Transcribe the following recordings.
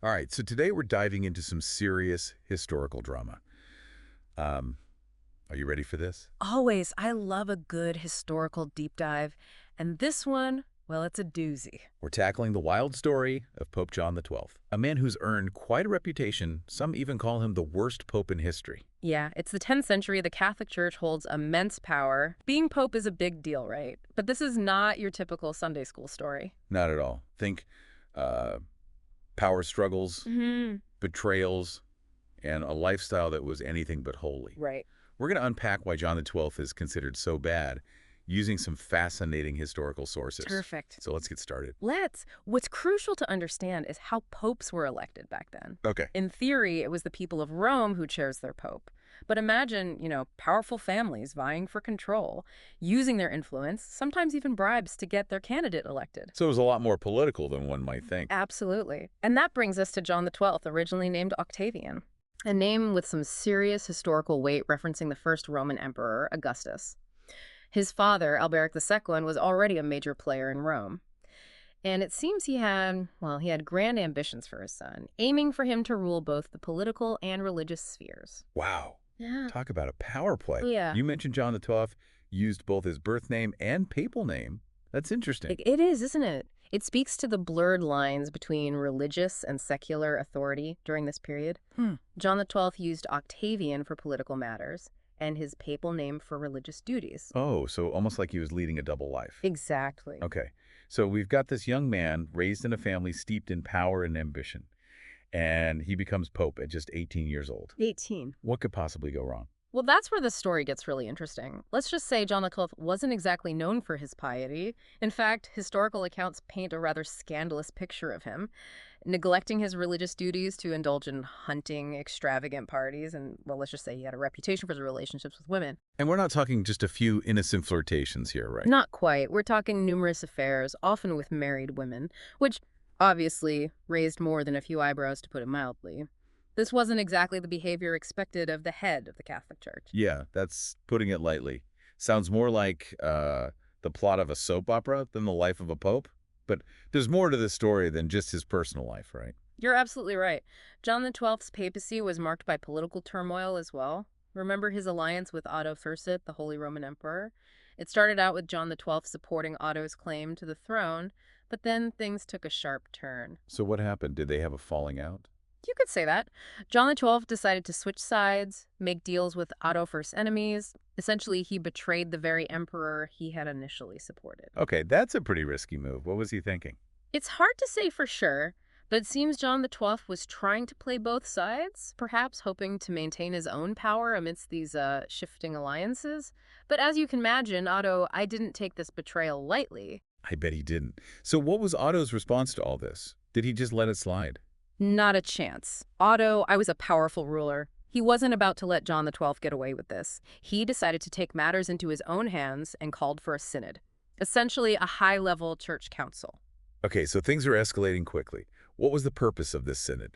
All right, so today we're diving into some serious historical drama. Um, are you ready for this? Always, I love a good historical deep dive. And this one, well, it's a doozy. We're tackling the wild story of Pope John XII, a man who's earned quite a reputation. Some even call him the worst pope in history. Yeah, it's the 10th century. The Catholic Church holds immense power. Being pope is a big deal, right? But this is not your typical Sunday school story. Not at all. Think uh, power struggles, Hmm. betrayals, and a lifestyle that was anything but holy. Right. We're going to unpack why John XII is considered so bad using some fascinating historical sources. Perfect. So let's get started. Let's. What's crucial to understand is how popes were elected back then. Okay. In theory, it was the people of Rome who chose their pope. But imagine, powerful families vying for control, using their influence, sometimes even bribes, to get their candidate elected. So it was a lot more political than one might think. Absolutely. And that brings us to John XII, originally named Octavian, a name with some serious historical weight referencing the first Roman emperor, Augustus. His father, Alberic II, was already a major player in Rome. And it seems he had grand ambitions for his son, aiming for him to rule both the political and religious spheres. Wow. Yeah. Talk about a power play. Yeah. You mentioned John XII used both his birth name and papal name. That's interesting. It is, isn't it? It speaks to the blurred lines between religious and secular authority during this period. John XII used Octavian for political matters and his papal name for religious duties. Oh, so almost like he was leading a double life. Exactly. Okay. So we've got this young man raised in a family steeped in power and ambition, and he becomes pope at just 18 years old. 18. What could possibly go wrong? Well, that's where the story gets really interesting. Let's just say John XII wasn't exactly known for his piety. In fact, historical accounts paint a rather scandalous picture of him, neglecting his religious duties to indulge in hunting, extravagant parties, and, well, let's just say he had a reputation for his relationships with women. And we're not talking just a few innocent flirtations here, right? Not quite. We're talking numerous affairs, often with married women, which obviously raised more than a few eyebrows, to put it mildly. This wasn't exactly the behavior expected of the head of the Catholic Church. Yeah, that's putting it lightly. Sounds more like the plot of a soap opera than the life of a pope. But there's more to this story than just his personal life, right? You're absolutely right. John XII's papacy was marked by political turmoil as well. Remember his alliance with Otto I, the Holy Roman Emperor? It started out with John XII supporting Otto's claim to the throne, but then things took a sharp turn. So what happened? Did they have a falling out? You could say that. John XII decided to switch sides, make deals with Otto I's enemies. Essentially, he betrayed the very emperor he had initially supported. Okay, that's a pretty risky move. What was he thinking? It's hard to say for sure, but it seems John XII was trying to play both sides, perhaps hoping to maintain his own power amidst these shifting alliances. But as you can imagine, I didn't take this betrayal lightly. I bet he didn't. So what was Otto's response to all this? Did he just let it slide? Not a chance. I was a powerful ruler. He wasn't about to let John XII get away with this. He decided to take matters into his own hands and called for a synod, essentially a high-level church council. Okay, so things are escalating quickly. What was the purpose of this synod?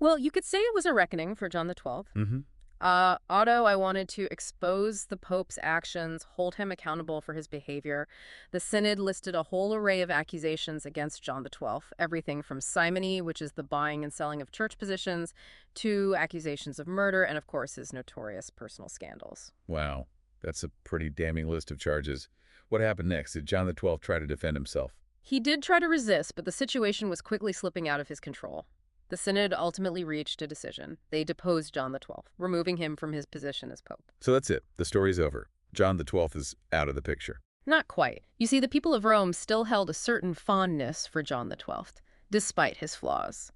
Well, you could say it was a reckoning for John XII. Mm-hmm. I wanted to expose the Pope's actions, hold him accountable for his behavior. The Synod listed a whole array of accusations against John XII, everything from simony, which is the buying and selling of church positions, to accusations of murder, and of course his notorious personal scandals. Wow, that's a pretty damning list of charges. What happened next? Did John XII try to defend himself? He did try to resist, but the situation was quickly slipping out of his control. The Synod ultimately reached a decision. They deposed John XII, removing him from his position as Pope. So that's it. The story's over. John XII is out of the picture. Not quite. You see, the people of Rome still held a certain fondness for John XII, despite his flaws.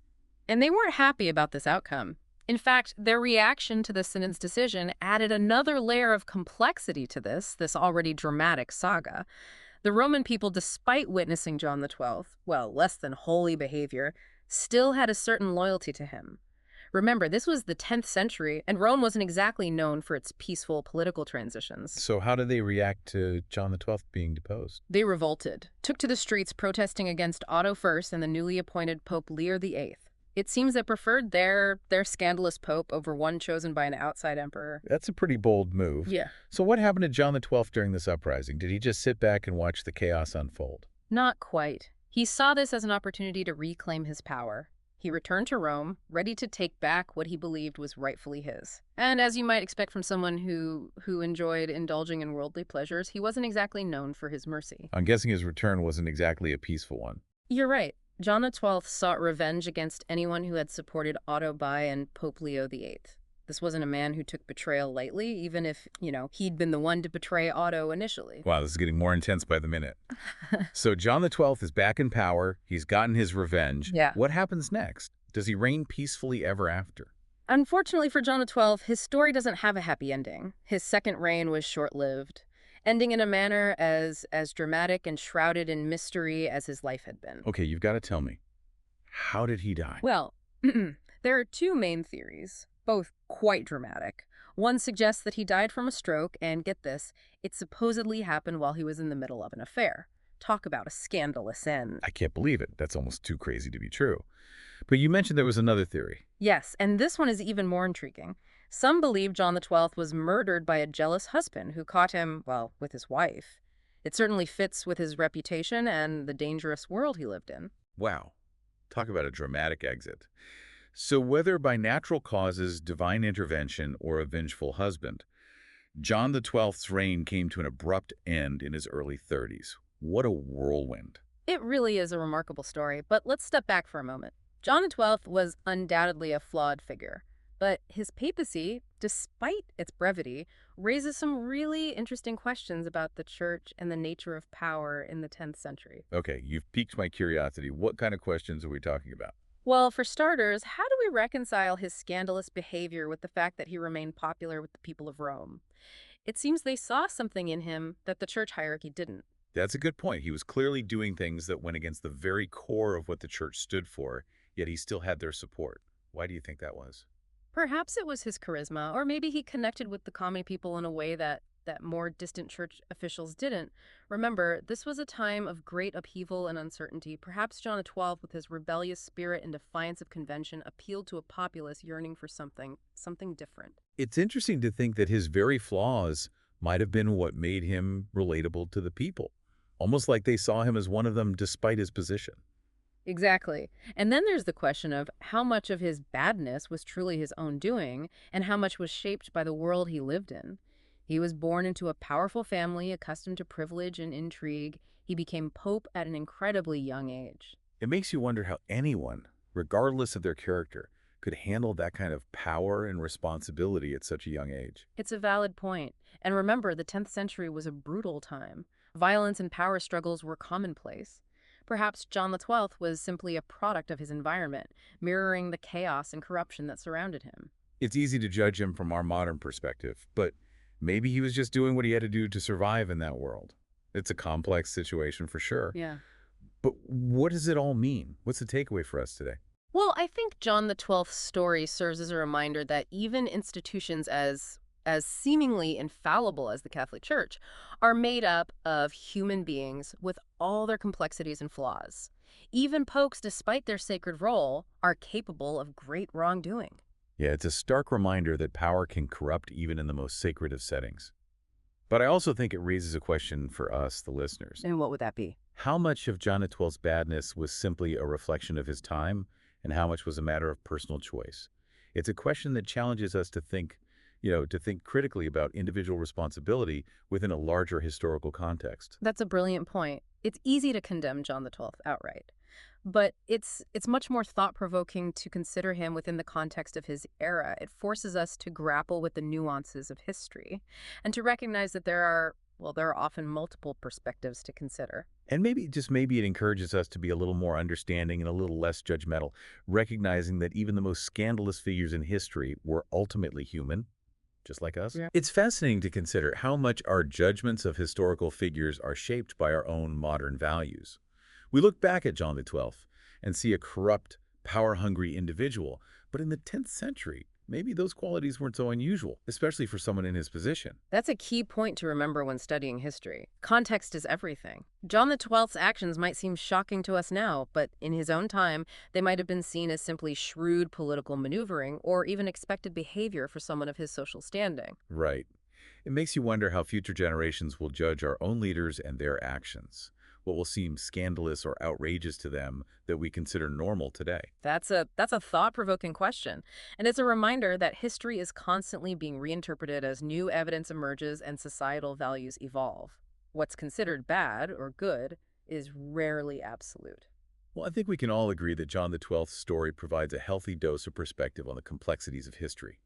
And they weren't happy about this outcome. In fact, their reaction to the Synod's decision added another layer of complexity to this already dramatic saga. The Roman people, despite witnessing John XII, less than holy behavior, still had a certain loyalty to him. Remember, this was the 10th century, and Rome wasn't exactly known for its peaceful political transitions. So how did they react to John XII being deposed? They revolted, took to the streets protesting against Otto I and the newly appointed Pope Leo VIII. It seems they preferred their scandalous pope over one chosen by an outside emperor. That's a pretty bold move. Yeah. So what happened to John XII during this uprising? Did he just sit back and watch the chaos unfold? Not quite. He saw this as an opportunity to reclaim his power. He returned to Rome, ready to take back what he believed was rightfully his. And as you might expect from someone who enjoyed indulging in worldly pleasures, he wasn't exactly known for his mercy. I'm guessing his return wasn't exactly a peaceful one. You're right. John XII sought revenge against anyone who had supported Otto Bai and Pope Leo VIII. This wasn't a man who took betrayal lightly, even if, he'd been the one to betray Otto initially. Wow, this is getting more intense by the minute. So John XII is back in power. He's gotten his revenge. Yeah. What happens next? Does he reign peacefully ever after? Unfortunately for John XII, his story doesn't have a happy ending. His second reign was short-lived, ending in a manner as dramatic and shrouded in mystery as his life had been. Okay, you've got to tell me. How did he die? Well, there are two main theories, both quite dramatic. One suggests that he died from a stroke, and get this, it supposedly happened while he was in the middle of an affair. Talk about a scandalous end. I can't believe it. That's almost too crazy to be true. But you mentioned there was another theory. Yes, and this one is even more intriguing. Some believe John XII was murdered by a jealous husband who caught him, well, with his wife. It certainly fits with his reputation and the dangerous world he lived in. Wow. Talk about a dramatic exit. So whether by natural causes, divine intervention, or a vengeful husband, John XII's reign came to an abrupt end in his early 30s. What a whirlwind. It really is a remarkable story, but let's step back for a moment. John XII was undoubtedly a flawed figure, but his papacy, despite its brevity, raises some really interesting questions about the church and the nature of power in the 10th century. Okay, you've piqued my curiosity. What kind of questions are we talking about? Well, for starters, how do we reconcile his scandalous behavior with the fact that he remained popular with the people of Rome? It seems they saw something in him that the church hierarchy didn't. That's a good point. He was clearly doing things that went against the very core of what the church stood for, yet he still had their support. Why do you think that was? Perhaps it was his charisma, or maybe he connected with the common people in a way that more distant church officials didn't. Remember, this was a time of great upheaval and uncertainty. Perhaps John XII, with his rebellious spirit and defiance of convention, appealed to a populace yearning for something different. It's interesting to think that his very flaws might have been what made him relatable to the people, almost like they saw him as one of them despite his position. Exactly. And then there's the question of how much of his badness was truly his own doing and how much was shaped by the world he lived in. He was born into a powerful family accustomed to privilege and intrigue. He became pope at an incredibly young age. It makes you wonder how anyone, regardless of their character, could handle that kind of power and responsibility at such a young age. It's a valid point. And remember, the 10th century was a brutal time. Violence and power struggles were commonplace. Perhaps John XII was simply a product of his environment, mirroring the chaos and corruption that surrounded him. It's easy to judge him from our modern perspective, but maybe he was just doing what he had to do to survive in that world. It's a complex situation for sure. Yeah. But what does it all mean? What's the takeaway for us today? Well, I think John XII's story serves as a reminder that even institutions as seemingly infallible as the Catholic Church are made up of human beings with all their complexities and flaws. Even popes, despite their sacred role, are capable of great wrongdoing. Yeah, it's a stark reminder that power can corrupt even in the most sacred of settings. But I also think it raises a question for us, the listeners. And what would that be? How much of John XII's badness was simply a reflection of his time, and how much was a matter of personal choice? It's a question that challenges us to think critically about individual responsibility within a larger historical context. That's a brilliant point. It's easy to condemn John XII outright, but it's much more thought-provoking to consider him within the context of his era. It forces us to grapple with the nuances of history and to recognize that there are often multiple perspectives to consider. And maybe it encourages us to be a little more understanding and a little less judgmental, recognizing that even the most scandalous figures in history were ultimately human, just like us. Yeah. It's fascinating to consider how much our judgments of historical figures are shaped by our own modern values. We look back at John XII and see a corrupt, power-hungry individual, but in the 10th century, maybe those qualities weren't so unusual, especially for someone in his position. That's a key point to remember when studying history. Context is everything. John XII's actions might seem shocking to us now, but in his own time, they might have been seen as simply shrewd political maneuvering or even expected behavior for someone of his social standing. Right. It makes you wonder how future generations will judge our own leaders and their actions. what will seem scandalous or outrageous to them that we consider normal today? That's a thought-provoking question, and it's a reminder that history is constantly being reinterpreted as new evidence emerges and societal values evolve. What's considered bad or good is rarely absolute. Well, I think we can all agree that John XII's story provides a healthy dose of perspective on the complexities of history.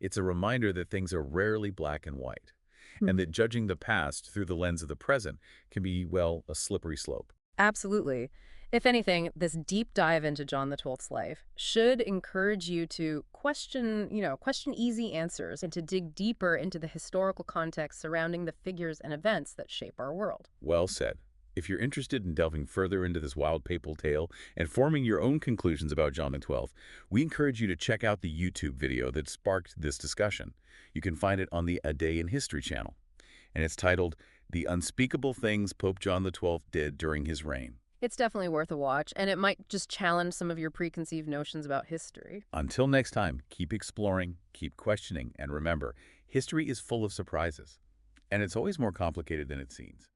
It's a reminder that things are rarely black and white, and that judging the past through the lens of the present can be, well, a slippery slope. Absolutely. If anything, this deep dive into John the Twelfth's life should encourage you to question easy answers and to dig deeper into the historical context surrounding the figures and events that shape our world. Well said. If you're interested in delving further into this wild papal tale and forming your own conclusions about John XII, we encourage you to check out the YouTube video that sparked this discussion. You can find it on the A Day in History channel, and it's titled The Unspeakable Things Pope John XII Did During His Reign. It's definitely worth a watch, and it might just challenge some of your preconceived notions about history. Until next time, keep exploring, keep questioning, and remember, history is full of surprises, and it's always more complicated than it seems.